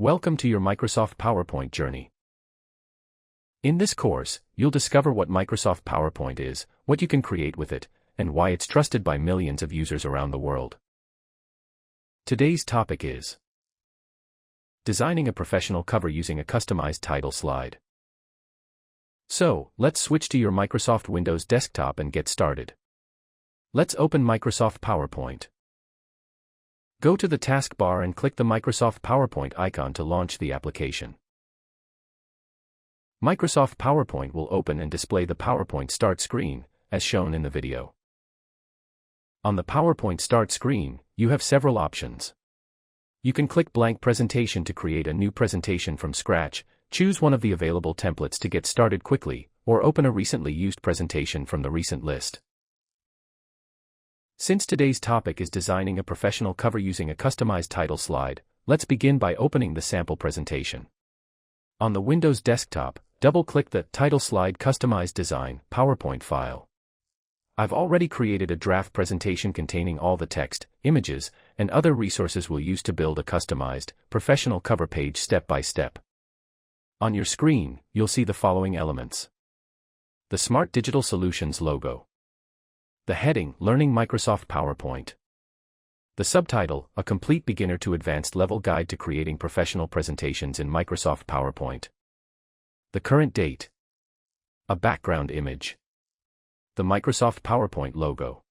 Welcome to your Microsoft PowerPoint journey. In this course, you'll discover what Microsoft PowerPoint is, what you can create with it, and why it's trusted by millions of users around the world. Today's topic is designing a professional cover using a customized title slide. So, let's switch to your Microsoft Windows desktop and get started. Let's open Microsoft PowerPoint. Go to the taskbar and click the Microsoft PowerPoint icon to launch the application. Microsoft PowerPoint will open and display the PowerPoint Start screen, as shown in the video. On the PowerPoint Start screen, you have several options. You can click Blank Presentation to create a new presentation from scratch, choose one of the available templates to get started quickly, or open a recently used presentation from the recent list. Since today's topic is designing a professional cover using a customized title slide, let's begin by opening the sample presentation. On the Windows desktop, double-click the Title Slide Customized Design PowerPoint file. I've already created a draft presentation containing all the text, images, and other resources we'll use to build a customized, professional cover page step by step. On your screen, you'll see the following elements: the Smart Digital Solutions logo, the heading, Learning Microsoft PowerPoint, the subtitle, A Complete Beginner to Advanced Level Guide to Creating Professional Presentations in Microsoft PowerPoint, the current date, a background image, the Microsoft PowerPoint logo.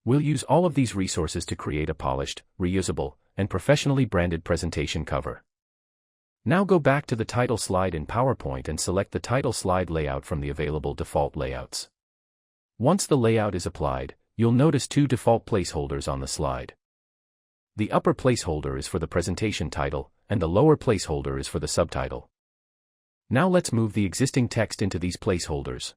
We'll use all of these resources to create a polished, reusable, and professionally branded presentation cover. Now go back to the title slide in PowerPoint and select the title slide layout from the available default layouts. Once the layout is applied, you'll notice two default placeholders on the slide. The upper placeholder is for the presentation title, and the lower placeholder is for the subtitle. Now let's move the existing text into these placeholders.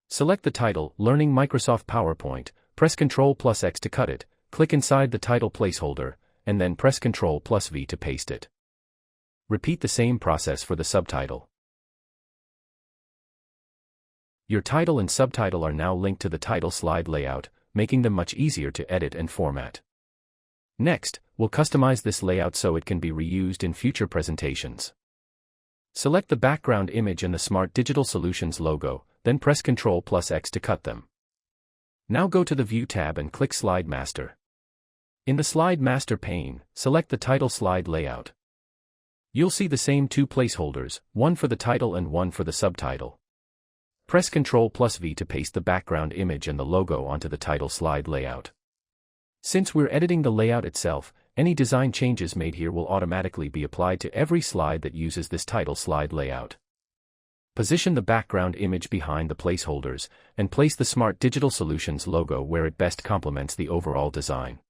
Select the title, Learning Microsoft PowerPoint, press Ctrl+X to cut it, click inside the title placeholder, and then press Ctrl+V to paste it. Repeat the same process for the subtitle. Your title and subtitle are now linked to the title slide layout, making them much easier to edit and format. Next, we'll customize this layout so it can be reused in future presentations. Select the background image and the Smart Digital Solutions logo, then press Ctrl+X to cut them. Now go to the View tab and click Slide Master. In the Slide Master pane, select the title slide layout. You'll see the same two placeholders, one for the title and one for the subtitle. Press Ctrl+V to paste the background image and the logo onto the title slide layout. Since we're editing the layout itself, any design changes made here will automatically be applied to every slide that uses this title slide layout. Position the background image behind the placeholders, and place the Smart Digital Solutions logo where it best complements the overall design.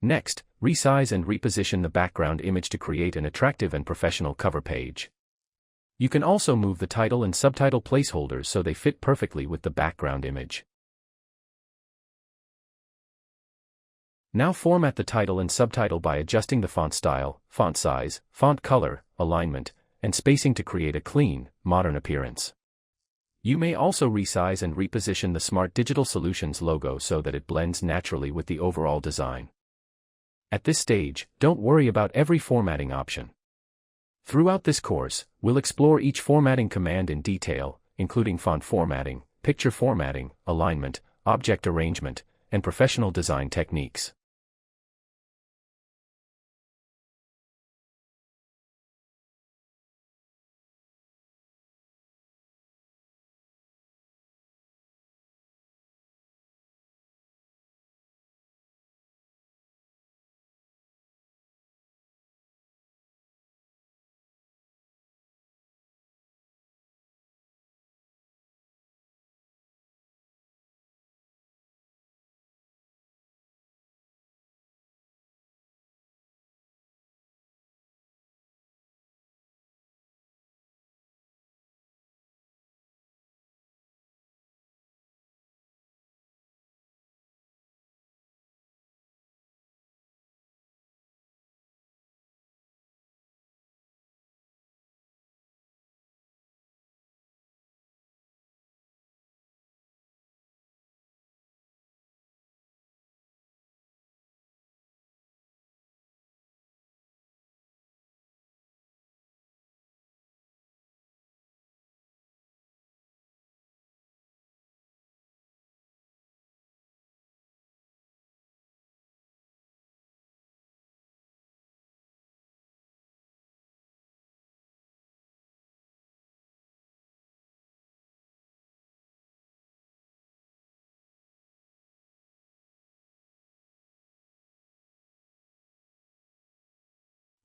Next, resize and reposition the background image to create an attractive and professional cover page. You can also move the title and subtitle placeholders so they fit perfectly with the background image. Now format the title and subtitle by adjusting the font style, font size, font color, alignment, and spacing to create a clean, modern appearance. You may also resize and reposition the Smart Digital Solutions logo so that it blends naturally with the overall design. At this stage, don't worry about every formatting option. Throughout this course, we'll explore each formatting command in detail, including font formatting, picture formatting, alignment, object arrangement, and professional design techniques.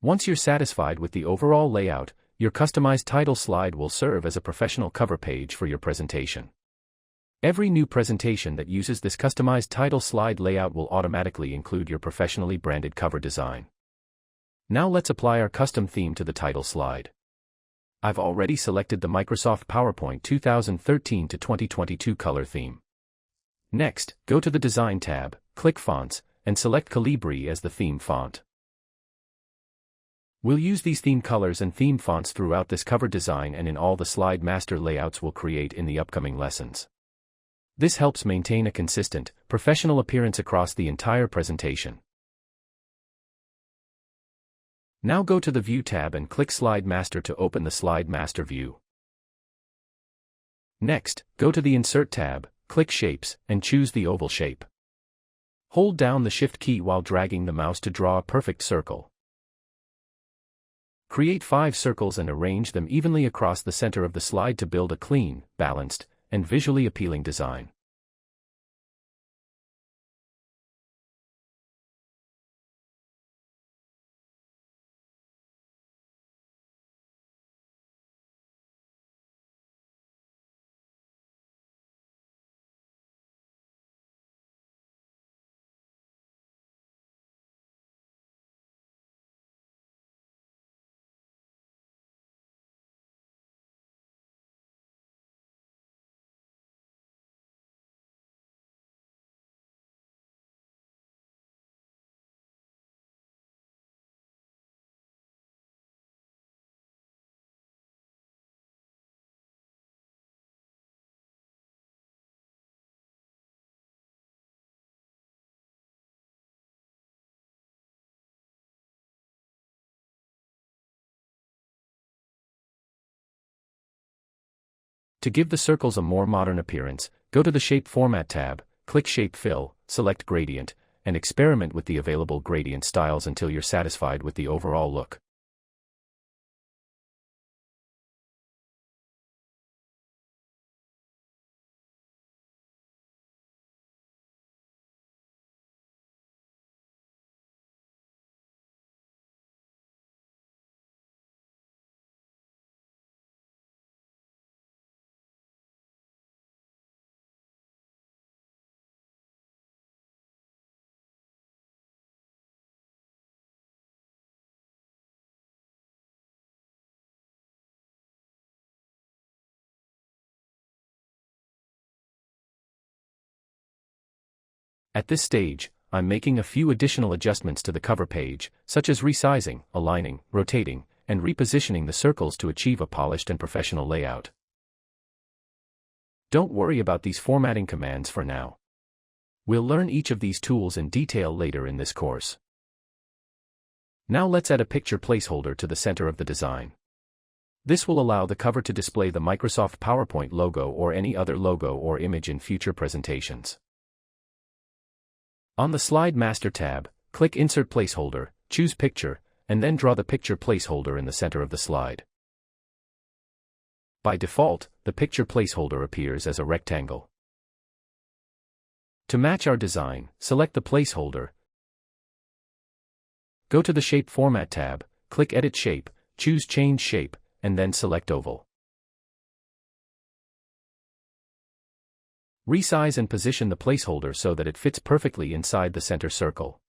Once you're satisfied with the overall layout, your customized title slide will serve as a professional cover page for your presentation. Every new presentation that uses this customized title slide layout will automatically include your professionally branded cover design. Now let's apply our custom theme to the title slide. I've already selected the Microsoft PowerPoint 2013 to 2022 color theme. Next, go to the Design tab, click Fonts, and select Calibri as the theme font. We'll use these theme colors and theme fonts throughout this cover design and in all the slide master layouts we'll create in the upcoming lessons. This helps maintain a consistent, professional appearance across the entire presentation. Now go to the View tab and click Slide Master to open the Slide Master view. Next, go to the Insert tab, click Shapes, and choose the oval shape. Hold down the Shift key while dragging the mouse to draw a perfect circle. Create 5 circles and arrange them evenly across the center of the slide to build a clean, balanced, and visually appealing design. To give the circles a more modern appearance, go to the Shape Format tab, click Shape Fill, select Gradient, and experiment with the available gradient styles until you're satisfied with the overall look. At this stage, I'm making a few additional adjustments to the cover page, such as resizing, aligning, rotating, and repositioning the circles to achieve a polished and professional layout. Don't worry about these formatting commands for now. We'll learn each of these tools in detail later in this course. Now let's add a picture placeholder to the center of the design. This will allow the cover to display the Microsoft PowerPoint logo or any other logo or image in future presentations. On the Slide Master tab, click Insert Placeholder, choose Picture, and then draw the picture placeholder in the center of the slide. By default, the picture placeholder appears as a rectangle. To match our design, select the placeholder, go to the Shape Format tab, click Edit Shape, choose Change Shape, and then select Oval. Resize and position the placeholder so that it fits perfectly inside the center circle.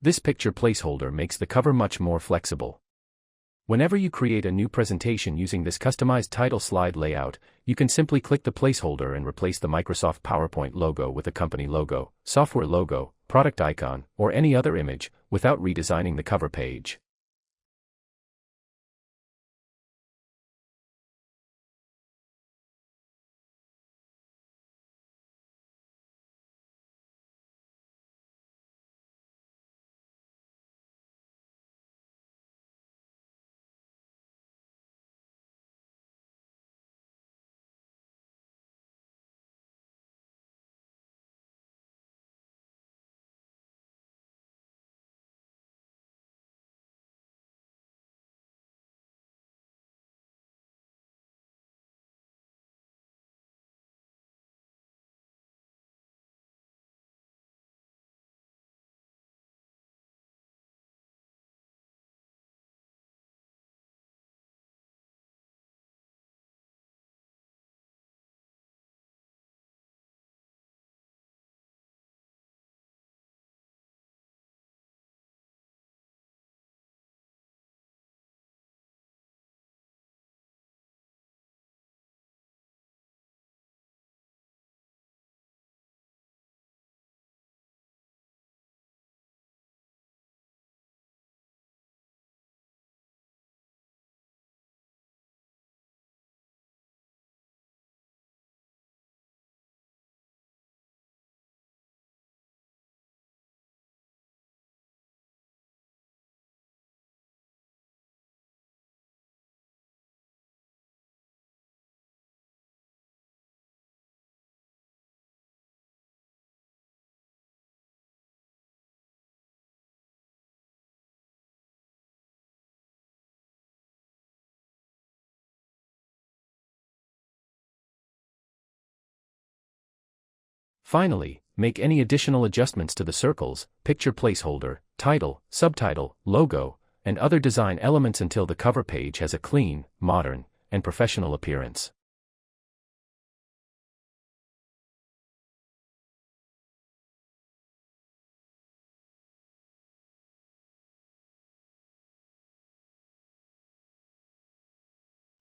This picture placeholder makes the cover much more flexible. Whenever you create a new presentation using this customized title slide layout, you can simply click the placeholder and replace the Microsoft PowerPoint logo with a company logo, software logo, product icon, or any other image, without redesigning the cover page. Finally, make any additional adjustments to the circles, picture placeholder, title, subtitle, logo, and other design elements until the cover page has a clean, modern, and professional appearance.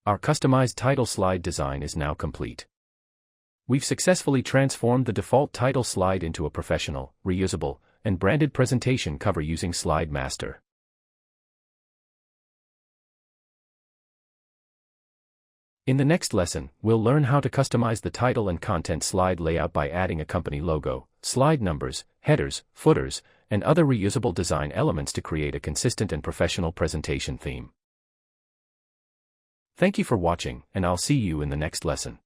Our customized title slide design is now complete. We've successfully transformed the default title slide into a professional, reusable, and branded presentation cover using Slide Master. In the next lesson, we'll learn how to customize the title and content slide layout by adding a company logo, slide numbers, headers, footers, and other reusable design elements to create a consistent and professional presentation theme. Thank you for watching, and I'll see you in the next lesson.